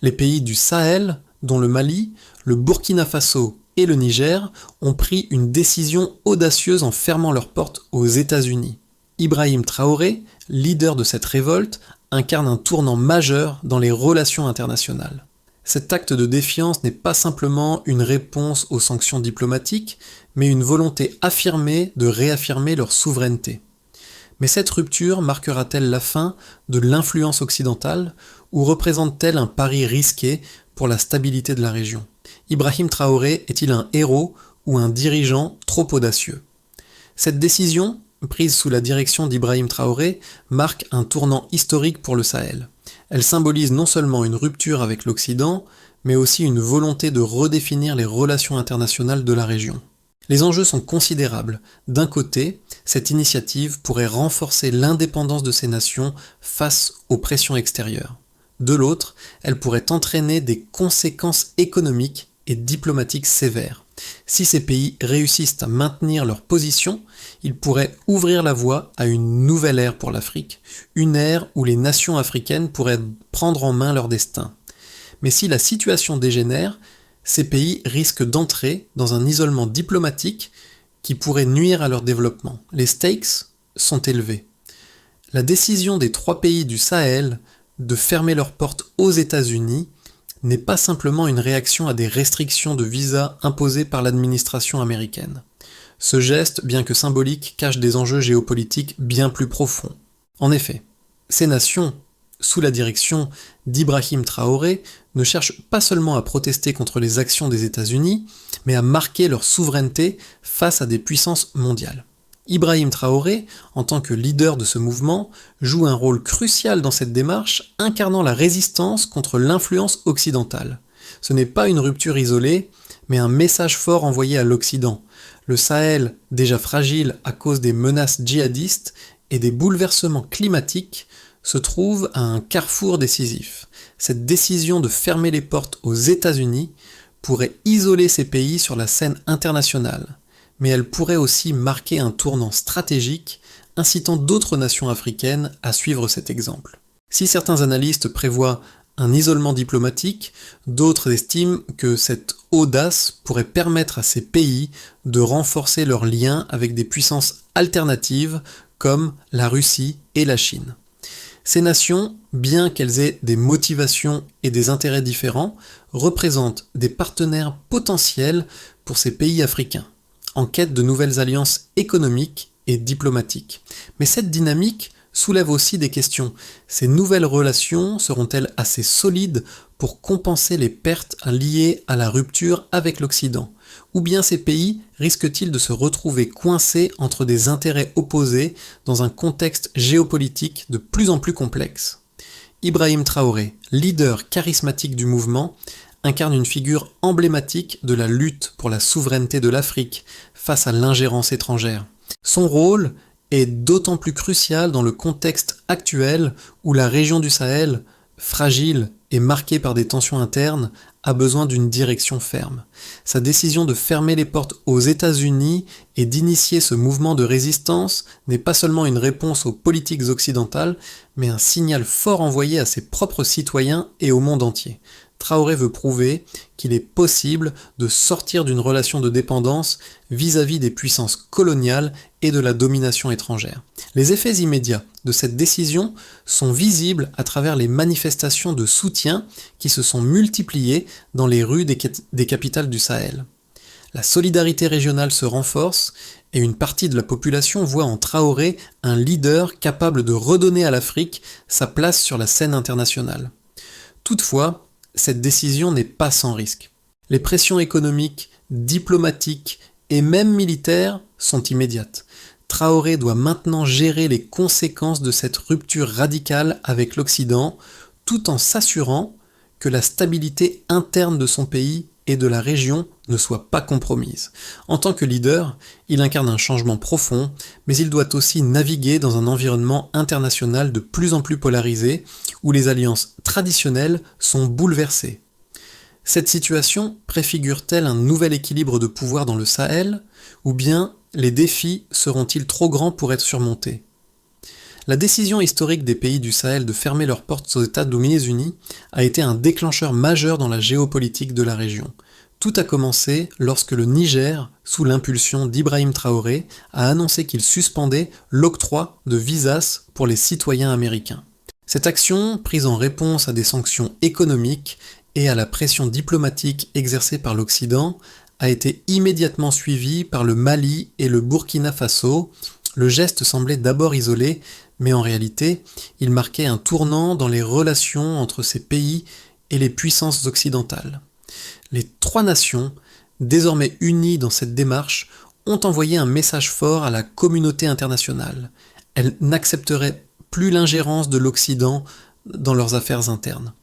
Les pays du Sahel, dont le Mali, le Burkina Faso et le Niger, ont pris une décision audacieuse en fermant leurs portes aux États-Unis. Ibrahim Traoré, leader de cette révolte, incarne un tournant majeur dans les relations internationales. Cet acte de défiance n'est pas simplement une réponse aux sanctions diplomatiques, mais une volonté affirmée de réaffirmer leur souveraineté. Mais cette rupture marquera-t-elle la fin de l'influence occidentale ou représente-t-elle un pari risqué pour la stabilité de la région ? Ibrahim Traoré est-il un héros ou un dirigeant trop audacieux ? Cette décision, prise sous la direction d'Ibrahim Traoré, marque un tournant historique pour le Sahel. Elle symbolise non seulement une rupture avec l'Occident, mais aussi une volonté de redéfinir les relations internationales de la région. Les enjeux sont considérables. D'un côté, cette initiative pourrait renforcer l'indépendance de ces nations face aux pressions extérieures. De l'autre, elle pourrait entraîner des conséquences économiques et diplomatiques sévères. Si ces pays réussissent à maintenir leur position, ils pourraient ouvrir la voie à une nouvelle ère pour l'Afrique, une ère où les nations africaines pourraient prendre en main leur destin. Mais si la situation dégénère, ces pays risquent d'entrer dans un isolement diplomatique qui pourrait nuire à leur développement. Les stakes sont élevés. La décision des 3 pays du Sahel de fermer leurs portes aux États-Unis n'est pas simplement une réaction à des restrictions de visa imposées par l'administration américaine. Ce geste, bien que symbolique, cache des enjeux géopolitiques bien plus profonds. En effet, ces nations, sous la direction d'Ibrahim Traoré, ne cherchent pas seulement à protester contre les actions des États-Unis, mais à marquer leur souveraineté face à des puissances mondiales. Ibrahim Traoré, en tant que leader de ce mouvement, joue un rôle crucial dans cette démarche, incarnant la résistance contre l'influence occidentale. Ce n'est pas une rupture isolée, mais un message fort envoyé à l'Occident. Le Sahel, déjà fragile à cause des menaces djihadistes et des bouleversements climatiques, se trouve à un carrefour décisif. Cette décision de fermer les portes aux États-Unis pourrait isoler ces pays sur la scène internationale, mais elle pourrait aussi marquer un tournant stratégique, incitant d'autres nations africaines à suivre cet exemple. Si certains analystes prévoient un isolement diplomatique, d'autres estiment que cette audace pourrait permettre à ces pays de renforcer leurs liens avec des puissances alternatives comme la Russie et la Chine. Ces nations, bien qu'elles aient des motivations et des intérêts différents, représentent des partenaires potentiels pour ces pays africains, en quête de nouvelles alliances économiques et diplomatiques. Mais cette dynamique soulève aussi des questions. Ces nouvelles relations seront-elles assez solides pour compenser les pertes liées à la rupture avec l'Occident ? Ou bien ces pays risquent-ils de se retrouver coincés entre des intérêts opposés dans un contexte géopolitique de plus en plus complexe ? Ibrahim Traoré, leader charismatique du mouvement, incarne une figure emblématique de la lutte pour la souveraineté de l'Afrique face à l'ingérence étrangère. Son rôle est d'autant plus crucial dans le contexte actuel où la région du Sahel, fragile et marquée par des tensions internes, a besoin d'une direction ferme. Sa décision de fermer les portes aux États-Unis et d'initier ce mouvement de résistance n'est pas seulement une réponse aux politiques occidentales, mais un signal fort envoyé à ses propres citoyens et au monde entier. Traoré veut prouver qu'il est possible de sortir d'une relation de dépendance vis-à-vis des puissances coloniales et de la domination étrangère. Les effets immédiats de cette décision sont visibles à travers les manifestations de soutien qui se sont multipliées dans les rues des capitales du Sahel. La solidarité régionale se renforce et une partie de la population voit en Traoré un leader capable de redonner à l'Afrique sa place sur la scène internationale. Toutefois, cette décision n'est pas sans risque. Les pressions économiques, diplomatiques et même militaires sont immédiates. Traoré doit maintenant gérer les conséquences de cette rupture radicale avec l'Occident, tout en s'assurant que la stabilité interne de son pays et de la région ne soit pas compromise. En tant que leader, il incarne un changement profond, mais il doit aussi naviguer dans un environnement international de plus en plus polarisé, où les alliances traditionnelles sont bouleversées. Cette situation préfigure-t-elle un nouvel équilibre de pouvoir dans le Sahel, ou bien les défis seront-ils trop grands pour être surmontés ? La décision historique des pays du Sahel de fermer leurs portes aux États-Unis a été un déclencheur majeur dans la géopolitique de la région. Tout a commencé lorsque le Niger, sous l'impulsion d'Ibrahim Traoré, a annoncé qu'il suspendait l'octroi de visas pour les citoyens américains. Cette action, prise en réponse à des sanctions économiques et à la pression diplomatique exercée par l'Occident, a été immédiatement suivie par le Mali et le Burkina Faso. Le geste semblait d'abord isolé, mais en réalité, il marquait un tournant dans les relations entre ces pays et les puissances occidentales. Les trois nations, désormais unies dans cette démarche, ont envoyé un message fort à la communauté internationale. Elles n'accepteraient plus l'ingérence de l'Occident dans leurs affaires internes.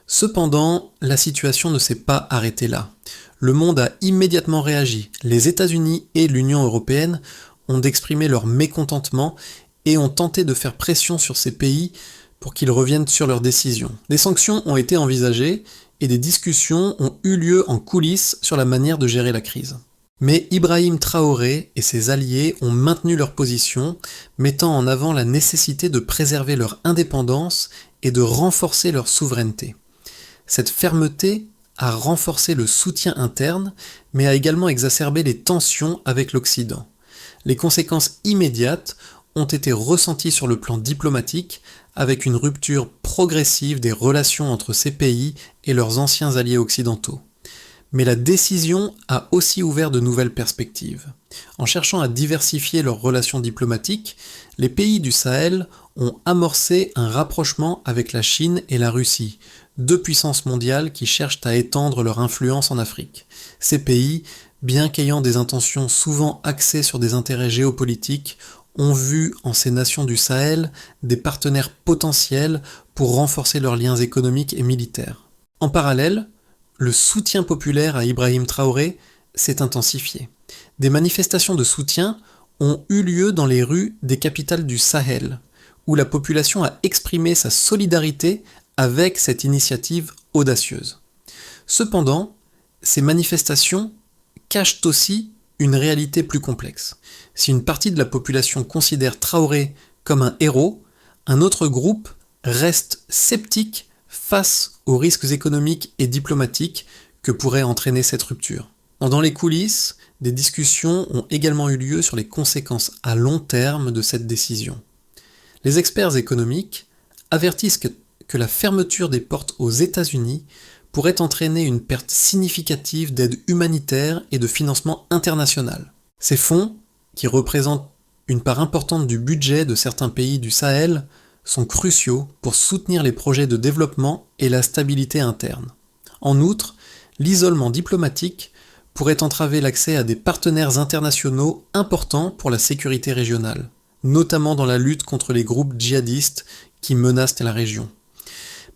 Cependant, la situation ne s'est pas arrêtée là. Le monde a immédiatement réagi. Les États-Unis et l'Union européenne ont exprimé leur mécontentement et ont tenté de faire pression sur ces pays pour qu'ils reviennent sur leurs décisions. Des sanctions ont été envisagées et des discussions ont eu lieu en coulisses sur la manière de gérer la crise. Mais Ibrahim Traoré et ses alliés ont maintenu leur position, mettant en avant la nécessité de préserver leur indépendance et de renforcer leur souveraineté. Cette fermeté a renforcé le soutien interne, mais a également exacerbé les tensions avec l'Occident. Les conséquences immédiates ont été ressenties sur le plan diplomatique, avec une rupture progressive des relations entre ces pays et leurs anciens alliés occidentaux. Mais la décision a aussi ouvert de nouvelles perspectives. En cherchant à diversifier leurs relations diplomatiques, les pays du Sahel ont amorcé un rapprochement avec la Chine et la Russie, deux puissances mondiales qui cherchent à étendre leur influence en Afrique. Ces pays, bien qu'ayant des intentions souvent axées sur des intérêts géopolitiques, ont vu en ces nations du Sahel des partenaires potentiels pour renforcer leurs liens économiques et militaires. En parallèle, le soutien populaire à Ibrahim Traoré s'est intensifié. Des manifestations de soutien ont eu lieu dans les rues des capitales du Sahel, où la population a exprimé sa solidarité avec cette initiative audacieuse. Cependant, ces manifestations cachent aussi une réalité plus complexe. Si une partie de la population considère Traoré comme un héros, un autre groupe reste sceptique face aux risques économiques et diplomatiques que pourrait entraîner cette rupture. Dans les coulisses, des discussions ont également eu lieu sur les conséquences à long terme de cette décision. Les experts économiques avertissent que la fermeture des portes aux États-Unis pourrait entraîner une perte significative d'aide humanitaire et de financement international. Ces fonds, qui représentent une part importante du budget de certains pays du Sahel, sont cruciaux pour soutenir les projets de développement et la stabilité interne. En outre, l'isolement diplomatique pourrait entraver l'accès à des partenaires internationaux importants pour la sécurité régionale, notamment dans la lutte contre les groupes djihadistes qui menacent la région.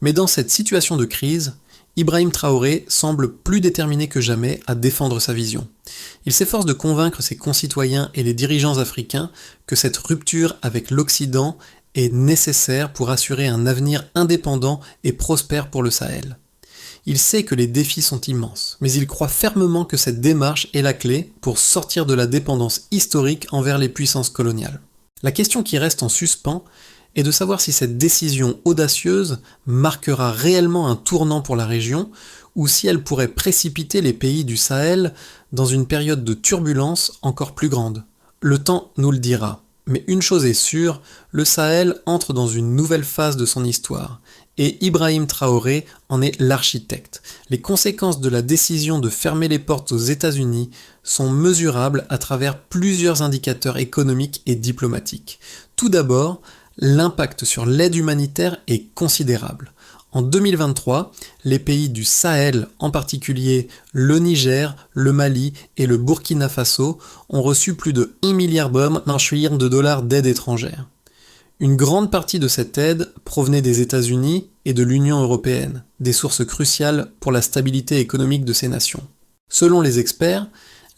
Mais dans cette situation de crise, Ibrahim Traoré semble plus déterminé que jamais à défendre sa vision. Il s'efforce de convaincre ses concitoyens et les dirigeants africains que cette rupture avec l'Occident est nécessaire pour assurer un avenir indépendant et prospère pour le Sahel. Il sait que les défis sont immenses, mais il croit fermement que cette démarche est la clé pour sortir de la dépendance historique envers les puissances coloniales. La question qui reste en suspens est de savoir si cette décision audacieuse marquera réellement un tournant pour la région ou si elle pourrait précipiter les pays du Sahel dans une période de turbulence encore plus grande. Le temps nous le dira. Mais une chose est sûre, le Sahel entre dans une nouvelle phase de son histoire, et Ibrahim Traoré en est l'architecte. Les conséquences de la décision de fermer les portes aux États-Unis sont mesurables à travers plusieurs indicateurs économiques et diplomatiques. Tout d'abord, l'impact sur l'aide humanitaire est considérable. En 2023, les pays du Sahel, en particulier le Niger, le Mali et le Burkina Faso, ont reçu plus de 1 milliard de dollars d'aide étrangère. Une grande partie de cette aide provenait des États-Unis et de l'Union européenne, des sources cruciales pour la stabilité économique de ces nations. Selon les experts,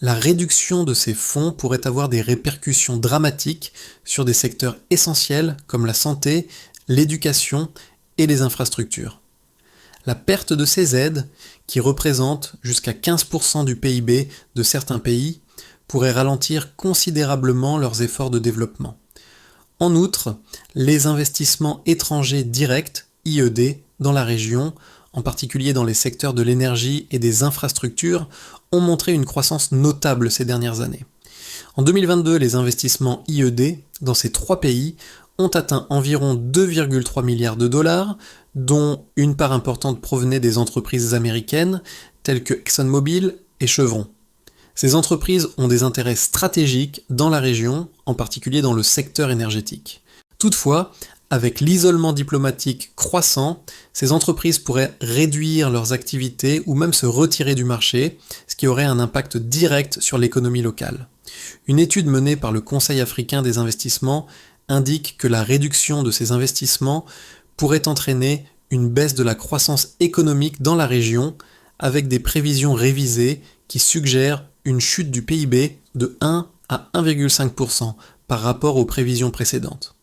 la réduction de ces fonds pourrait avoir des répercussions dramatiques sur des secteurs essentiels comme la santé, l'éducation et les infrastructures. La perte de ces aides, qui représentent jusqu'à 15% du PIB de certains pays, pourrait ralentir considérablement leurs efforts de développement. En outre, les investissements étrangers directs, IED, dans la région, en particulier dans les secteurs de l'énergie et des infrastructures, ont montré une croissance notable ces dernières années. En 2022, les investissements IED dans ces trois pays ont atteint environ 2,3 milliards de dollars, dont une part importante provenait des entreprises américaines telles que ExxonMobil et Chevron. Ces entreprises ont des intérêts stratégiques dans la région, en particulier dans le secteur énergétique. Toutefois, avec l'isolement diplomatique croissant, ces entreprises pourraient réduire leurs activités ou même se retirer du marché, ce qui aurait un impact direct sur l'économie locale. Une étude menée par le Conseil africain des investissements indique que la réduction de ces investissements pourrait entraîner une baisse de la croissance économique dans la région, avec des prévisions révisées qui suggèrent une chute du PIB de 1 à 1,5% par rapport aux prévisions précédentes.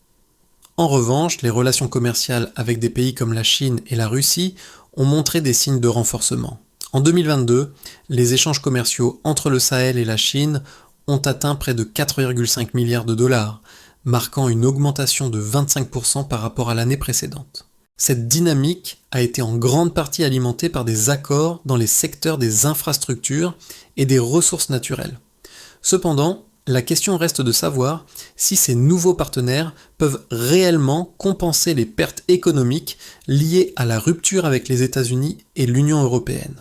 En revanche, les relations commerciales avec des pays comme la Chine et la Russie ont montré des signes de renforcement. En 2022, les échanges commerciaux entre le Sahel et la Chine ont atteint près de 4,5 milliards de dollars, marquant une augmentation de 25% par rapport à l'année précédente. Cette dynamique a été en grande partie alimentée par des accords dans les secteurs des infrastructures et des ressources naturelles. Cependant, la question reste de savoir si ces nouveaux partenaires peuvent réellement compenser les pertes économiques liées à la rupture avec les États-Unis et l'Union européenne.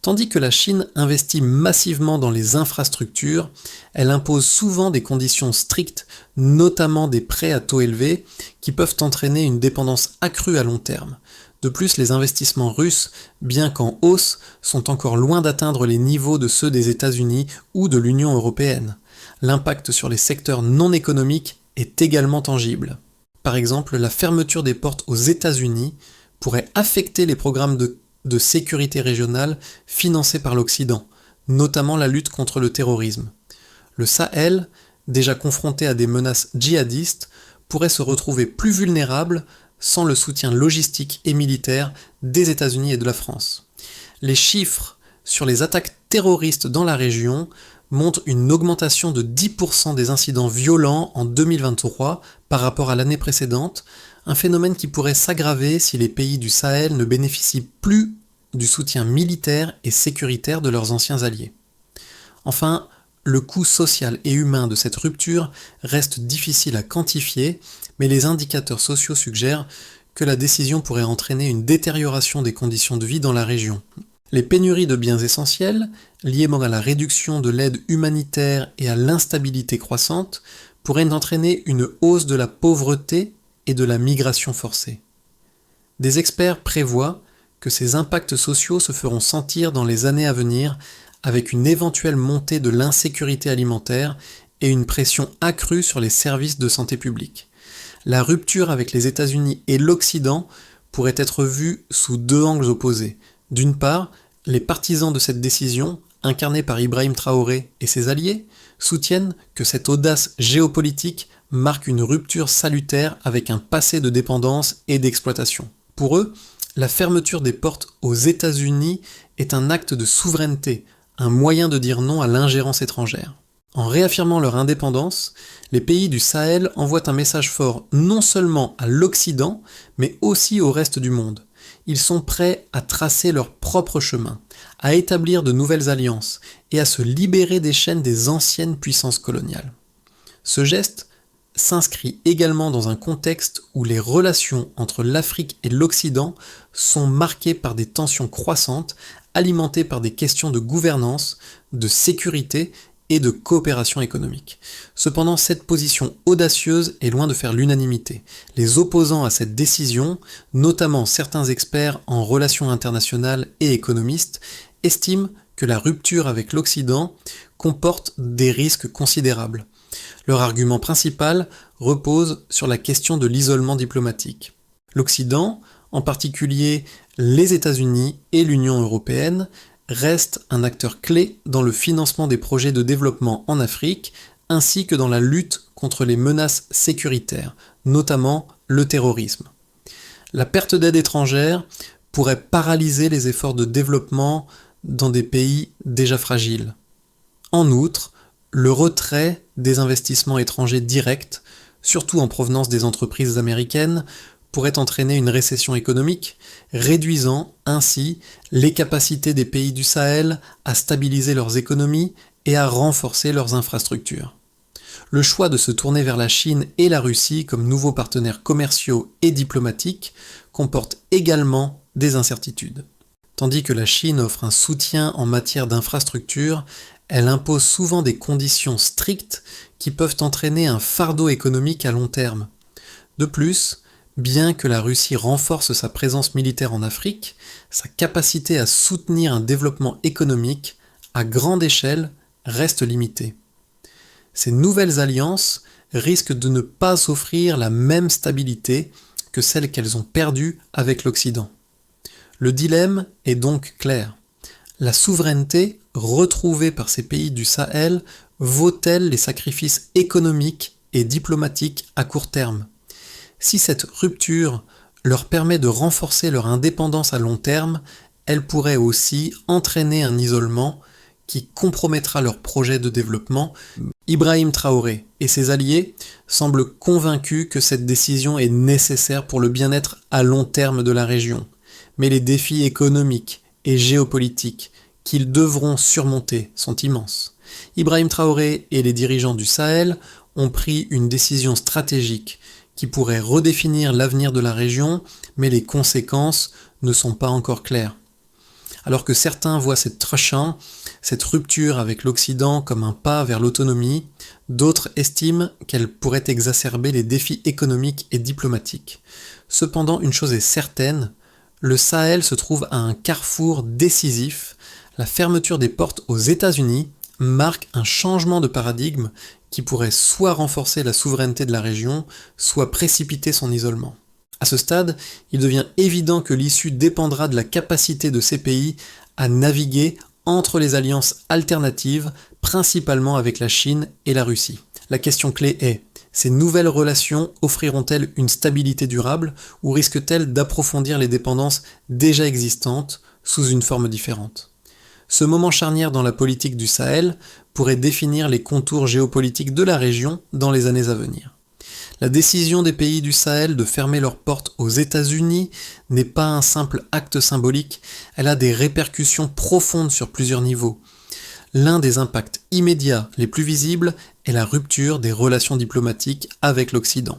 Tandis que la Chine investit massivement dans les infrastructures, elle impose souvent des conditions strictes, notamment des prêts à taux élevés, qui peuvent entraîner une dépendance accrue à long terme. De plus, les investissements russes, bien qu'en hausse, sont encore loin d'atteindre les niveaux de ceux des États-Unis ou de l'Union européenne. L'impact sur les secteurs non économiques est également tangible. Par exemple, la fermeture des portes aux États-Unis pourrait affecter les programmes de sécurité régionale financés par l'Occident, notamment la lutte contre le terrorisme. Le Sahel, déjà confronté à des menaces djihadistes, pourrait se retrouver plus vulnérable sans le soutien logistique et militaire des États-Unis et de la France. Les chiffres sur les attaques terroristes dans la région montrent une augmentation de 10% des incidents violents en 2023 par rapport à l'année précédente, un phénomène qui pourrait s'aggraver si les pays du Sahel ne bénéficient plus du soutien militaire et sécuritaire de leurs anciens alliés. Enfin, le coût social et humain de cette rupture reste difficile à quantifier, mais les indicateurs sociaux suggèrent que la décision pourrait entraîner une détérioration des conditions de vie dans la région. Les pénuries de biens essentiels, liées à la réduction de l'aide humanitaire et à l'instabilité croissante, pourraient entraîner une hausse de la pauvreté et de la migration forcée. Des experts prévoient que ces impacts sociaux se feront sentir dans les années à venir avec une éventuelle montée de l'insécurité alimentaire et une pression accrue sur les services de santé publique. La rupture avec les États-Unis et l'Occident pourrait être vue sous deux angles opposés. D'une part, les partisans de cette décision, incarnés par Ibrahim Traoré et ses alliés, soutiennent que cette audace géopolitique marque une rupture salutaire avec un passé de dépendance et d'exploitation. Pour eux, la fermeture des portes aux États-Unis est un acte de souveraineté, un moyen de dire non à l'ingérence étrangère. En réaffirmant leur indépendance, les pays du Sahel envoient un message fort non seulement à l'Occident, mais aussi au reste du monde. Ils sont prêts à tracer leur propre chemin, à établir de nouvelles alliances et à se libérer des chaînes des anciennes puissances coloniales. Ce geste s'inscrit également dans un contexte où les relations entre l'Afrique et l'Occident sont marquées par des tensions croissantes, alimentées par des questions de gouvernance, de sécurité et de coopération économique. Cependant, cette position audacieuse est loin de faire l'unanimité. Les opposants à cette décision, notamment certains experts en relations internationales et économistes, estiment que la rupture avec l'Occident comporte des risques considérables. Leur argument principal repose sur la question de l'isolement diplomatique. L'Occident, en particulier les États-Unis et l'Union européenne, reste un acteur clé dans le financement des projets de développement en Afrique, ainsi que dans la lutte contre les menaces sécuritaires, notamment le terrorisme. La perte d'aide étrangère pourrait paralyser les efforts de développement dans des pays déjà fragiles. En outre, le retrait des investissements étrangers directs surtout en provenance des entreprises américaines, pourrait entraîner une récession économique, réduisant ainsi les capacités des pays du Sahel à stabiliser leurs économies et à renforcer leurs infrastructures. Le choix de se tourner vers la Chine et la Russie comme nouveaux partenaires commerciaux et diplomatiques comporte également des incertitudes. Tandis que la Chine offre un soutien en matière d'infrastructures, elle impose souvent des conditions strictes qui peuvent entraîner un fardeau économique à long terme. De plus, bien que la Russie renforce sa présence militaire en Afrique, sa capacité à soutenir un développement économique à grande échelle reste limitée. Ces nouvelles alliances risquent de ne pas offrir la même stabilité que celle qu'elles ont perdue avec l'Occident. Le dilemme est donc clair. La souveraineté retrouvée par ces pays du Sahel vaut-elle les sacrifices économiques et diplomatiques à court terme ? Si cette rupture leur permet de renforcer leur indépendance à long terme, elle pourrait aussi entraîner un isolement qui compromettra leur projet de développement. Ibrahim Traoré et ses alliés semblent convaincus que cette décision est nécessaire pour le bien-être à long terme de la région. Mais les défis économiques et géopolitiques qu'ils devront surmonter sont immenses. Ibrahim Traoré et les dirigeants du Sahel ont pris une décision stratégique qui pourrait redéfinir l'avenir de la région, mais les conséquences ne sont pas encore claires. Alors que certains voient cette rupture avec l'Occident comme un pas vers l'autonomie, d'autres estiment qu'elle pourrait exacerber les défis économiques et diplomatiques. Cependant, une chose est certaine, le Sahel se trouve à un carrefour décisif. La fermeture des portes aux États-Unis marque un changement de paradigme qui pourrait soit renforcer la souveraineté de la région, soit précipiter son isolement. À ce stade, il devient évident que l'issue dépendra de la capacité de ces pays à naviguer entre les alliances alternatives, principalement avec la Chine et la Russie. La question clé est: ces nouvelles relations offriront-elles une stabilité durable ou risquent-elles d'approfondir les dépendances déjà existantes sous une forme différente ? Ce moment charnière dans la politique du Sahel pourrait définir les contours géopolitiques de la région dans les années à venir. La décision des pays du Sahel de fermer leurs portes aux États-Unis n'est pas un simple acte symbolique, elle a des répercussions profondes sur plusieurs niveaux. L'un des impacts immédiats les plus visibles est la rupture des relations diplomatiques avec l'Occident.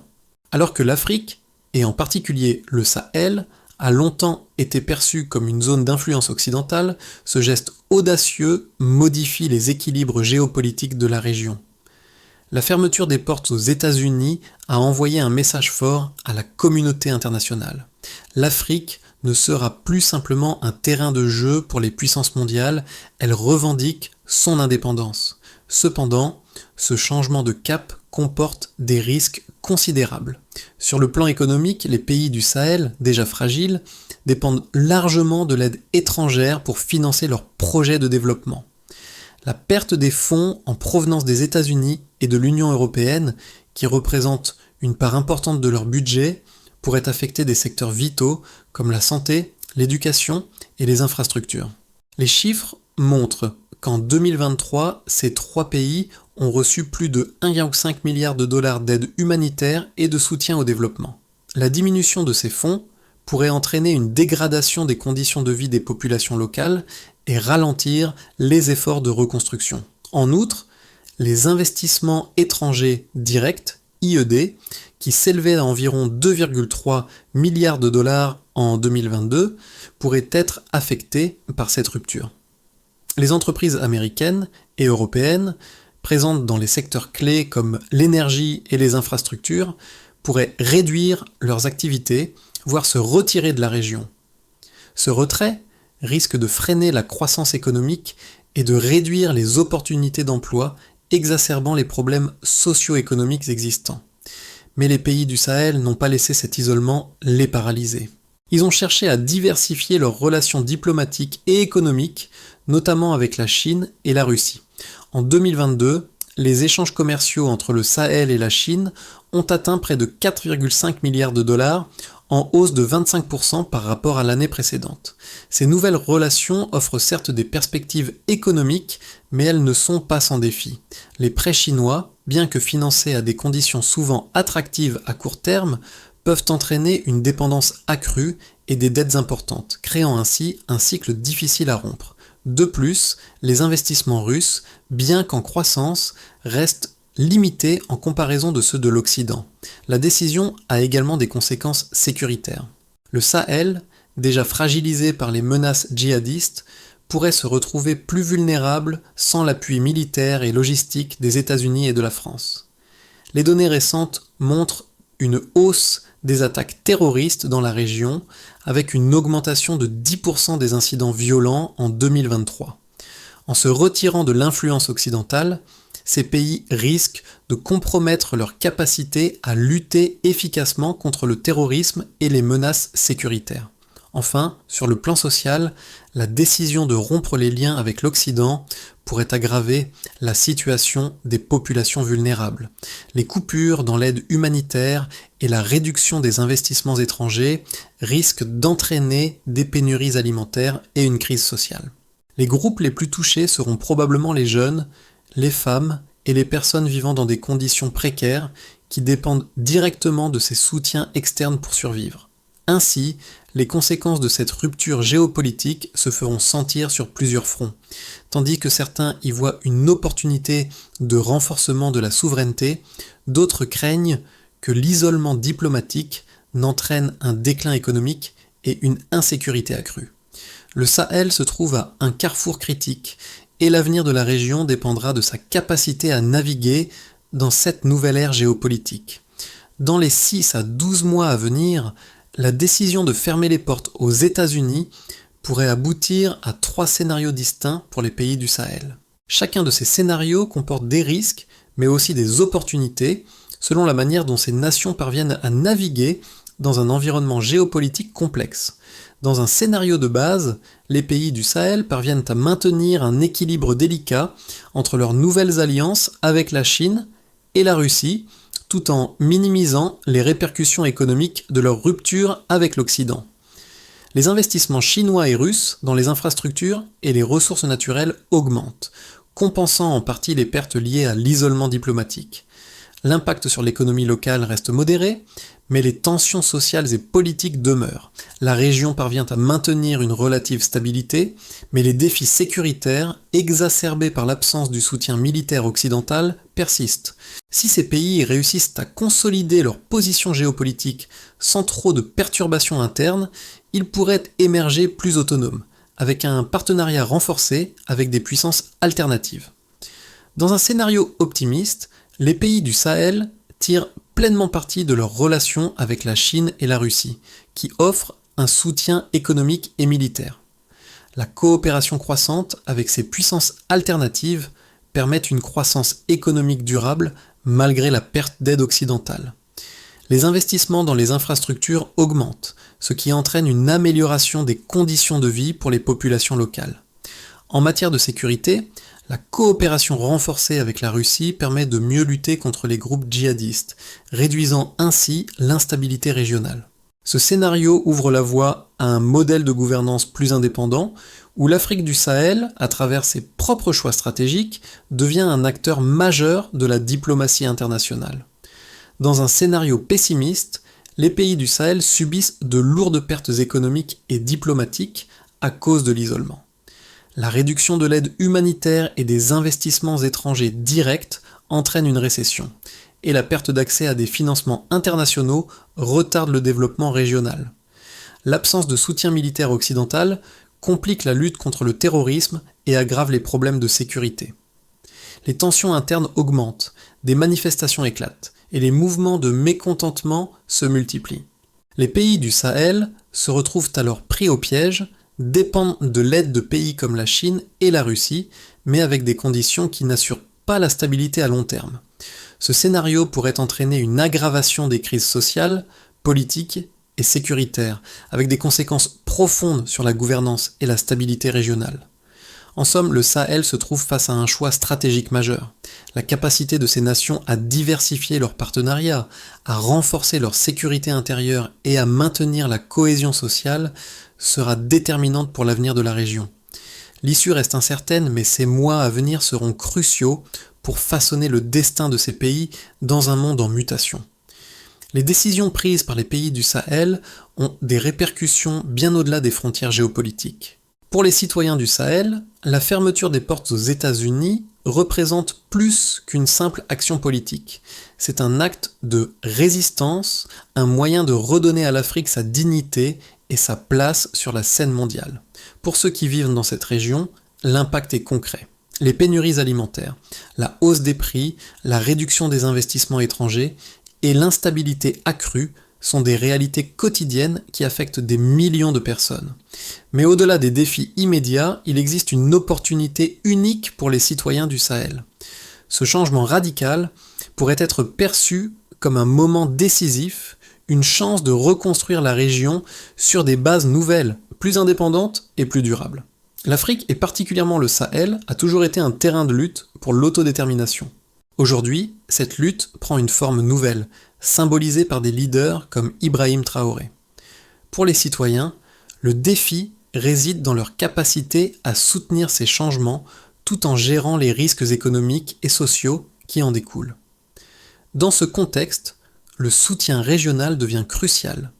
Alors que l'Afrique, et en particulier le Sahel, a longtemps été perçu comme une zone d'influence occidentale, ce geste audacieux modifie les équilibres géopolitiques de la région. La fermeture des portes aux États-Unis a envoyé un message fort à la communauté internationale. L'Afrique ne sera plus simplement un terrain de jeu pour les puissances mondiales, elle revendique son indépendance. Cependant, ce changement de cap comporte des risques considérables. Sur le plan économique, les pays du Sahel, déjà fragiles, dépendent largement de l'aide étrangère pour financer leurs projets de développement. La perte des fonds en provenance des États-Unis et de l'Union européenne, qui représentent une part importante de leur budget, pourrait affecter des secteurs vitaux comme la santé, l'éducation et les infrastructures. Les chiffres montrent qu'en 2023, ces trois pays ont reçu plus de 1,5 milliard de dollars d'aide humanitaire et de soutien au développement. La diminution de ces fonds pourrait entraîner une dégradation des conditions de vie des populations locales et ralentir les efforts de reconstruction. En outre, les investissements étrangers directs, IED, qui s'élevaient à environ 2,3 milliards de dollars en 2022, pourraient être affectés par cette rupture. Les entreprises américaines et européennes, présentes dans les secteurs clés comme l'énergie et les infrastructures, pourraient réduire leurs activités, voire se retirer de la région. Ce retrait risque de freiner la croissance économique et de réduire les opportunités d'emploi, exacerbant les problèmes socio-économiques existants. Mais les pays du Sahel n'ont pas laissé cet isolement les paralyser. Ils ont cherché à diversifier leurs relations diplomatiques et économiques, notamment avec la Chine et la Russie. En 2022, les échanges commerciaux entre le Sahel et la Chine ont atteint près de 4,5 milliards de dollars, en hausse de 25% par rapport à l'année précédente. Ces nouvelles relations offrent certes des perspectives économiques, mais elles ne sont pas sans défi. Les prêts chinois, bien que financées à des conditions souvent attractives à court terme, peuvent entraîner une dépendance accrue et des dettes importantes, créant ainsi un cycle difficile à rompre. De plus, les investissements russes, bien qu'en croissance, restent limités en comparaison de ceux de l'Occident. La décision a également des conséquences sécuritaires. Le Sahel, déjà fragilisé par les menaces djihadistes, pourrait se retrouver plus vulnérable sans l'appui militaire et logistique des États-Unis et de la France. Les données récentes montrent une hausse des attaques terroristes dans la région, avec une augmentation de 10% des incidents violents en 2023. En se retirant de l'influence occidentale, ces pays risquent de compromettre leur capacité à lutter efficacement contre le terrorisme et les menaces sécuritaires. Enfin, sur le plan social, la décision de rompre les liens avec l'Occident pourrait aggraver la situation des populations vulnérables. Les coupures dans l'aide humanitaire et la réduction des investissements étrangers risquent d'entraîner des pénuries alimentaires et une crise sociale. Les groupes les plus touchés seront probablement les jeunes, les femmes et les personnes vivant dans des conditions précaires qui dépendent directement de ces soutiens externes pour survivre. Ainsi, les conséquences de cette rupture géopolitique se feront sentir sur plusieurs fronts, tandis que certains y voient une opportunité de renforcement de la souveraineté, d'autres craignent que l'isolement diplomatique n'entraîne un déclin économique et une insécurité accrue. Le Sahel se trouve à un carrefour critique, et l'avenir de la région dépendra de sa capacité à naviguer dans cette nouvelle ère géopolitique. Dans les 6 à 12 mois à venir, la décision de fermer les portes aux États-Unis pourrait aboutir à 3 scénarios distincts pour les pays du Sahel. Chacun de ces scénarios comporte des risques, mais aussi des opportunités, selon la manière dont ces nations parviennent à naviguer dans un environnement géopolitique complexe. Dans un scénario de base, les pays du Sahel parviennent à maintenir un équilibre délicat entre leurs nouvelles alliances avec la Chine et la Russie, tout en minimisant les répercussions économiques de leur rupture avec l'Occident. Les investissements chinois et russes dans les infrastructures et les ressources naturelles augmentent, compensant en partie les pertes liées à l'isolement diplomatique. L'impact sur l'économie locale reste modéré, mais les tensions sociales et politiques demeurent. La région parvient à maintenir une relative stabilité, mais les défis sécuritaires, exacerbés par l'absence du soutien militaire occidental, persistent. Si ces pays réussissent à consolider leur position géopolitique sans trop de perturbations internes, ils pourraient émerger plus autonomes, avec un partenariat renforcé avec des puissances alternatives. Dans un scénario optimiste, les pays du Sahel tirent pleinement parti de leurs relations avec la Chine et la Russie, qui offrent un soutien économique et militaire. La coopération croissante avec ces puissances alternatives permet une croissance économique durable malgré la perte d'aide occidentale. Les investissements dans les infrastructures augmentent, ce qui entraîne une amélioration des conditions de vie pour les populations locales. En matière de sécurité, la coopération renforcée avec la Russie permet de mieux lutter contre les groupes djihadistes, réduisant ainsi l'instabilité régionale. Ce scénario ouvre la voie à un modèle de gouvernance plus indépendant, où l'Afrique du Sahel, à travers ses propres choix stratégiques, devient un acteur majeur de la diplomatie internationale. Dans un scénario pessimiste, les pays du Sahel subissent de lourdes pertes économiques et diplomatiques à cause de l'isolement. La réduction de l'aide humanitaire et des investissements étrangers directs entraîne une récession, et la perte d'accès à des financements internationaux retarde le développement régional. L'absence de soutien militaire occidental complique la lutte contre le terrorisme et aggrave les problèmes de sécurité. Les tensions internes augmentent, des manifestations éclatent, et les mouvements de mécontentement se multiplient. Les pays du Sahel se retrouvent alors pris au piège, dépendent de l'aide de pays comme la Chine et la Russie, mais avec des conditions qui n'assurent pas la stabilité à long terme. Ce scénario pourrait entraîner une aggravation des crises sociales, politiques et sécuritaires, avec des conséquences profondes sur la gouvernance et la stabilité régionale. En somme, le Sahel se trouve face à un choix stratégique majeur. La capacité de ces nations à diversifier leurs partenariats, à renforcer leur sécurité intérieure et à maintenir la cohésion sociale sera déterminante pour l'avenir de la région. L'issue reste incertaine, mais ces mois à venir seront cruciaux pour façonner le destin de ces pays dans un monde en mutation. Les décisions prises par les pays du Sahel ont des répercussions bien au-delà des frontières géopolitiques. Pour les citoyens du Sahel, la fermeture des portes aux États-Unis représente plus qu'une simple action politique. C'est un acte de résistance, un moyen de redonner à l'Afrique sa dignité et sa place sur la scène mondiale. Pour ceux qui vivent dans cette région, l'impact est concret. Les pénuries alimentaires, la hausse des prix, la réduction des investissements étrangers et l'instabilité accrue sont des réalités quotidiennes qui affectent des millions de personnes. Mais au-delà des défis immédiats, il existe une opportunité unique pour les citoyens du Sahel. Ce changement radical pourrait être perçu comme un moment décisif, une chance de reconstruire la région sur des bases nouvelles, plus indépendantes et plus durables. L'Afrique, et particulièrement le Sahel, a toujours été un terrain de lutte pour l'autodétermination. Aujourd'hui, cette lutte prend une forme nouvelle, symbolisée par des leaders comme Ibrahim Traoré. Pour les citoyens, le défi réside dans leur capacité à soutenir ces changements tout en gérant les risques économiques et sociaux qui en découlent. Dans ce contexte, le soutien régional devient crucial.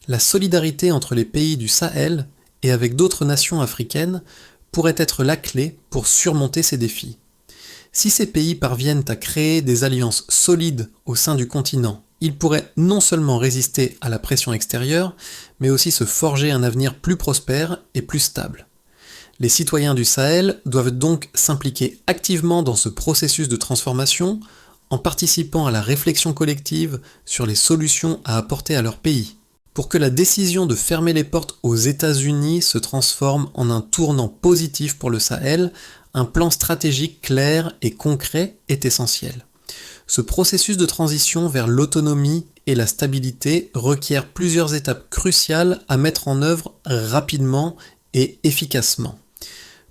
La solidarité entre les pays du Sahel et avec d'autres nations africaines pourrait être la clé pour surmonter ces défis. Si ces pays parviennent à créer des alliances solides au sein du continent, ils pourraient non seulement résister à la pression extérieure, mais aussi se forger un avenir plus prospère et plus stable. Les citoyens du Sahel doivent donc s'impliquer activement dans ce processus de transformation en participant à la réflexion collective sur les solutions à apporter à leur pays. Pour que la décision de fermer les portes aux États-Unis se transforme en un tournant positif pour le Sahel, un plan stratégique clair et concret est essentiel. Ce processus de transition vers l'autonomie et la stabilité requiert plusieurs étapes cruciales à mettre en œuvre rapidement et efficacement.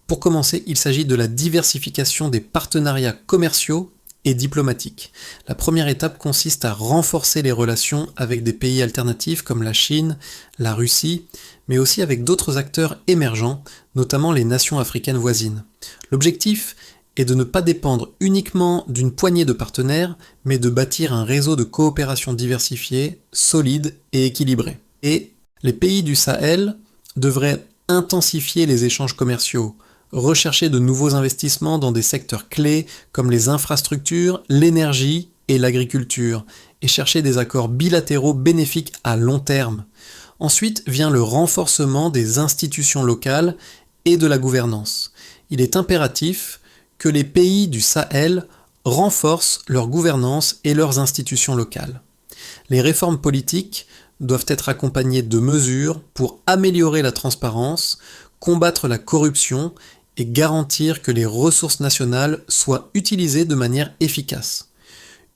Pour commencer, il s'agit de la diversification des partenariats commerciaux et diplomatiques. La première étape consiste à renforcer les relations avec des pays alternatifs comme la Chine, la Russie, mais aussi avec d'autres acteurs émergents, notamment les nations africaines voisines. L'objectif est de ne pas dépendre uniquement d'une poignée de partenaires, mais de bâtir un réseau de coopération diversifié, solide et équilibré. Et les pays du Sahel devraient intensifier les échanges commerciaux, rechercher de nouveaux investissements dans des secteurs clés comme les infrastructures, l'énergie et l'agriculture, et chercher des accords bilatéraux bénéfiques à long terme. Ensuite vient le renforcement des institutions locales et de la gouvernance. Il est impératif que les pays du Sahel renforcent leur gouvernance et leurs institutions locales. Les réformes politiques doivent être accompagnées de mesures pour améliorer la transparence, combattre la corruption et garantir que les ressources nationales soient utilisées de manière efficace.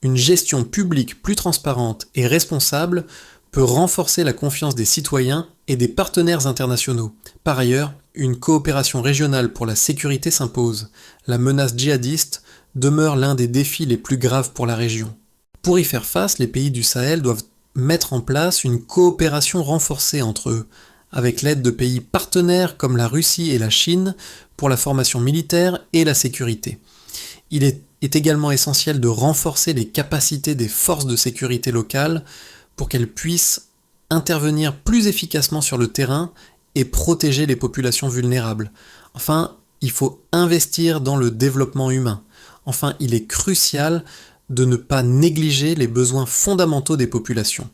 Une gestion publique plus transparente et responsable peut renforcer la confiance des citoyens et des partenaires internationaux. Par ailleurs, une coopération régionale pour la sécurité s'impose. La menace djihadiste demeure l'un des défis les plus graves pour la région. Pour y faire face, les pays du Sahel doivent mettre en place une coopération renforcée entre eux, avec l'aide de pays partenaires comme la Russie et la Chine pour la formation militaire et la sécurité. Il est également essentiel de renforcer les capacités des forces de sécurité locales pour qu'elles puissent intervenir plus efficacement sur le terrain et protéger les populations vulnérables. Enfin, il faut investir dans le développement humain. Enfin, il est crucial de ne pas négliger les besoins fondamentaux des populations.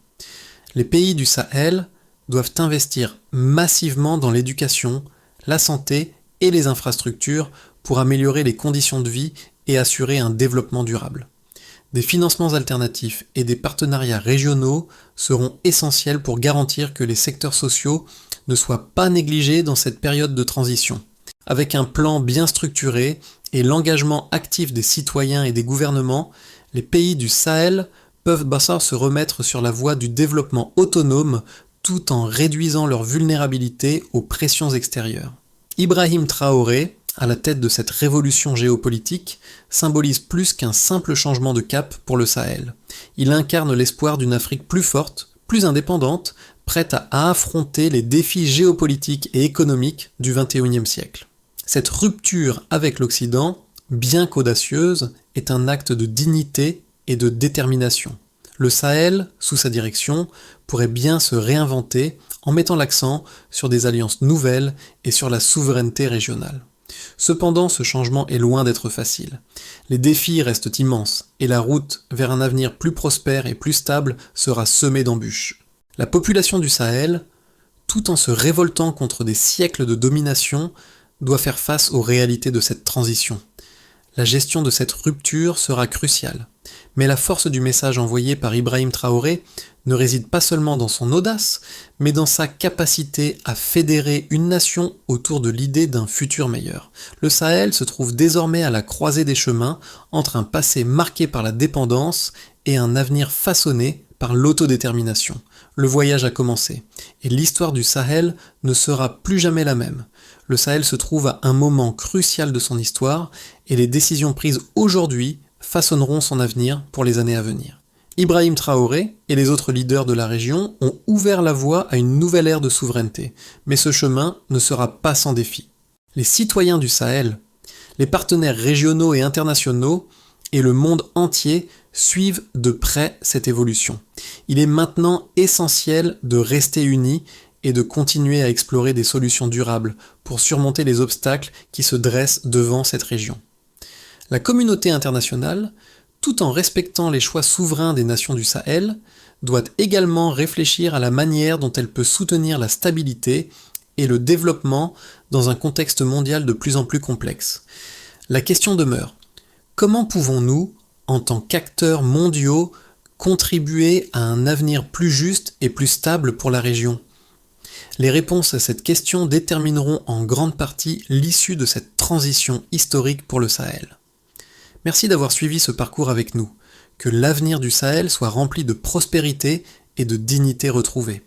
Les pays du Sahel doivent investir massivement dans l'éducation, la santé et les infrastructures pour améliorer les conditions de vie et assurer un développement durable. Des financements alternatifs et des partenariats régionaux seront essentiels pour garantir que les secteurs sociaux ne soient pas négligés dans cette période de transition. Avec un plan bien structuré et l'engagement actif des citoyens et des gouvernements, les pays du Sahel peuvent se remettre sur la voie du développement autonome tout en réduisant leur vulnérabilité aux pressions extérieures. Ibrahim Traoré, à la tête de cette révolution géopolitique, symbolise plus qu'un simple changement de cap pour le Sahel. Il incarne l'espoir d'une Afrique plus forte, plus indépendante, prête à affronter les défis géopolitiques et économiques du XXIe siècle. Cette rupture avec l'Occident bien qu'audacieuse, est un acte de dignité et de détermination. Le Sahel, sous sa direction, pourrait bien se réinventer en mettant l'accent sur des alliances nouvelles et sur la souveraineté régionale. Cependant, ce changement est loin d'être facile. Les défis restent immenses et la route vers un avenir plus prospère et plus stable sera semée d'embûches. La population du Sahel, tout en se révoltant contre des siècles de domination, doit faire face aux réalités de cette transition. La gestion de cette rupture sera cruciale. Mais la force du message envoyé par Ibrahim Traoré ne réside pas seulement dans son audace, mais dans sa capacité à fédérer une nation autour de l'idée d'un futur meilleur. Le Sahel se trouve désormais à la croisée des chemins entre un passé marqué par la dépendance et un avenir façonné par l'autodétermination. Le voyage a commencé, et l'histoire du Sahel ne sera plus jamais la même. Le Sahel se trouve à un moment crucial de son histoire, et les décisions prises aujourd'hui façonneront son avenir pour les années à venir. Ibrahim Traoré et les autres leaders de la région ont ouvert la voie à une nouvelle ère de souveraineté, mais ce chemin ne sera pas sans défi. Les citoyens du Sahel, les partenaires régionaux et internationaux et le monde entier suivent de près cette évolution. Il est maintenant essentiel de rester unis et de continuer à explorer des solutions durables pour surmonter les obstacles qui se dressent devant cette région. La communauté internationale, tout en respectant les choix souverains des nations du Sahel, doit également réfléchir à la manière dont elle peut soutenir la stabilité et le développement dans un contexte mondial de plus en plus complexe. La question demeure: comment pouvons-nous, en tant qu'acteurs mondiaux, contribuer à un avenir plus juste et plus stable pour la région ? Les réponses à cette question détermineront en grande partie l'issue de cette transition historique pour le Sahel. Merci d'avoir suivi ce parcours avec nous. Que l'avenir du Sahel soit rempli de prospérité et de dignité retrouvée.